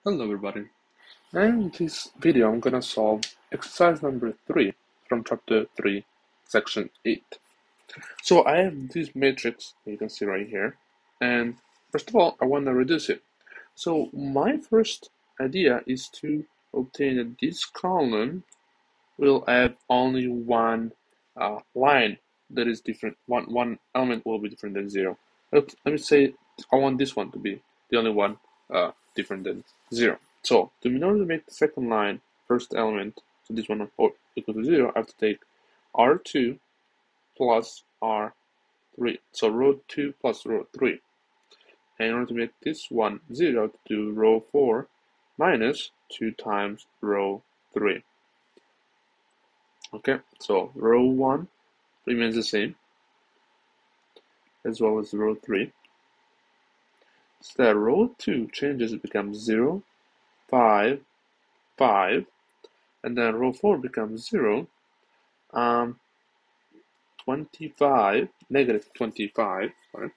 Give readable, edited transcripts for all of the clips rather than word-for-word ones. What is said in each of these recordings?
Hello everybody. In this video I'm gonna solve exercise number 3 from chapter 3, section 8. So I have this matrix you can see right here, and first of all I want to reduce it. So my first idea is to obtain that this column will have only one line that is different. One element will be different than 0. Let me say I want this one to be the only one different than 0. So in order to make the second line first element, so this one equal to 0, I have to take R2 plus R3. So row 2 plus row 3. And in order to make this one 0, I have to do row 4 minus 2 times row 3. Okay, so row 1 remains the same, as well as row 3. So that row 2 changes, it becomes 0, 5, 5, and then row 4 becomes 0, 25, negative 25, sorry.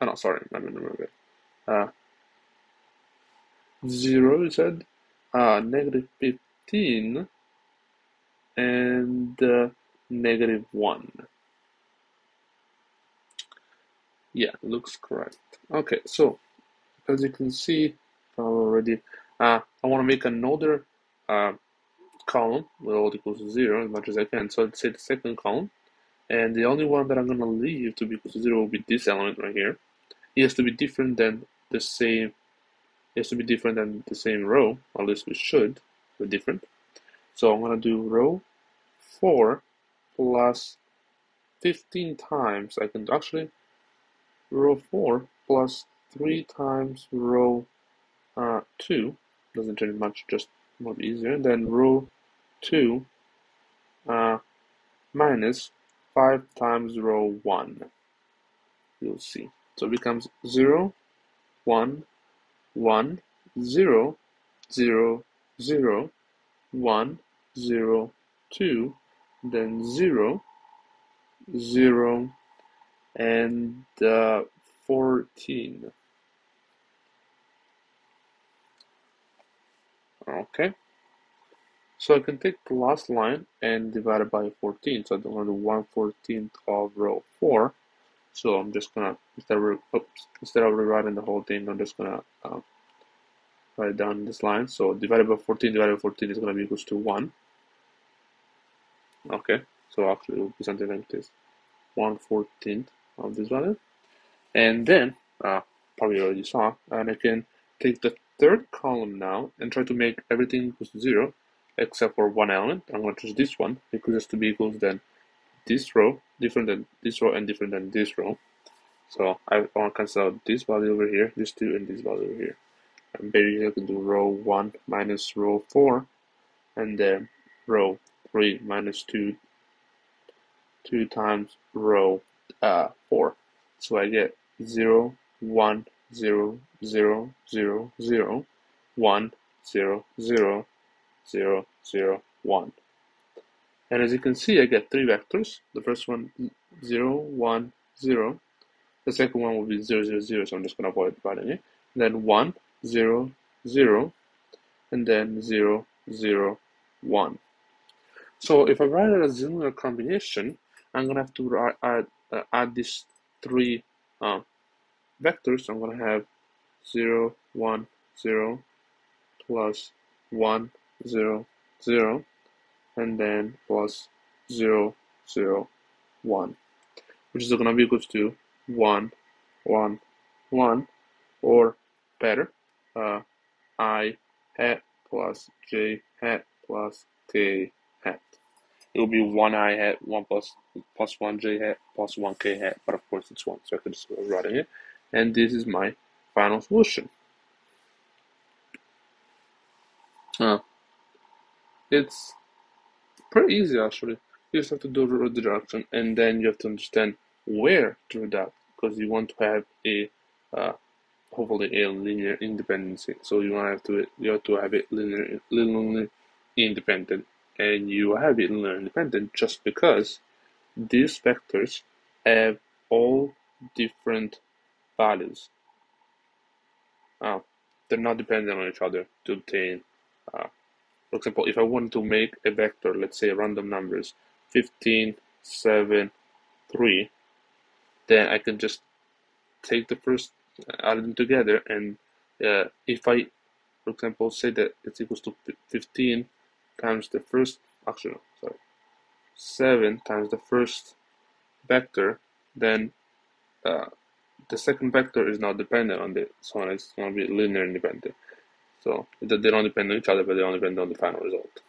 Oh no, sorry, no. Uh, 0, you said, negative 15, and negative 1. Yeah, looks correct. Okay, so as you can see already, I want to make another column with all equals to 0 as much as I can. So let's say the second column, and the only one that I'm going to leave to be equal to 0 will be this element right here. It has to be different than the same. It has to be different than the same row, or at least we should be different. So I'm going to do row 4 plus 15 times. I can actually row 4 plus 3 times row 2. Doesn't change much, just more easier. And then row 2 minus 5 times row 1. You'll see. So it becomes 0, 1, 1, 0, 0, 0, 1, 0, 2, then 0, 0, and 14. Okay. So I can take the last line and divide it by 14. So I'm going to do 1/14 of row 4. So I'm just gonna, instead of rewriting the whole thing, I'm just gonna write down this line. So divided by 14 divided by 14 is gonna be equals to 1. Okay, so actually it will be something like this: 1/14 of this value. And then, probably already saw, and I can take the third column now and try to make everything equals to 0 except for one element. I'm going to choose this one because it has to be equals then this row, different than this row, and different than this row. So I want to cancel out this value over here, this 2, and this value over here. And basically I can do row 1 minus row 4, and then row 3 minus 2 times row 4. So I get 0, 1, 0, 0, 0, 0, 1, 0, 0, 0, 0, 1. And as you can see, I get 3 vectors. The first one 0, 1, 0. The second one will be 0, 0, 0, so I'm just going to avoid writing it. And then 1, 0, 0, and then 0, 0, 1. So if I write it as a linear combination, I'm going to have to add these 3 vectors. I'm going to have 0, 1, 0, plus 1, 0, 0, and then plus 0, 0, 1, which is going to be equals to 1, 1, 1, or better, I hat plus j hat plus k hat. It will be 1 I hat, 1 plus 1 j hat plus 1 k hat, but of course it's 1, so I can just go writing it. And this is my final solution. It's pretty easy actually. You just have to do row deduction, and then you have to understand where to deduct, because you want to have a hopefully a linear independency. So you have to have it linearly independent, and you have it linearly independent just because these vectors have all different values. they're not dependent on each other to obtain. For example, if I want to make a vector, let's say random numbers, 15, 7, 3, then I can just take the first, add them together, and if I, for example, say that it's equals to 15 times the first, actually, no, sorry, 7 times the first vector, then the second vector is not dependent on this, so it's going to be linear independent. So they don't depend on each other, but they don't depend on the final result.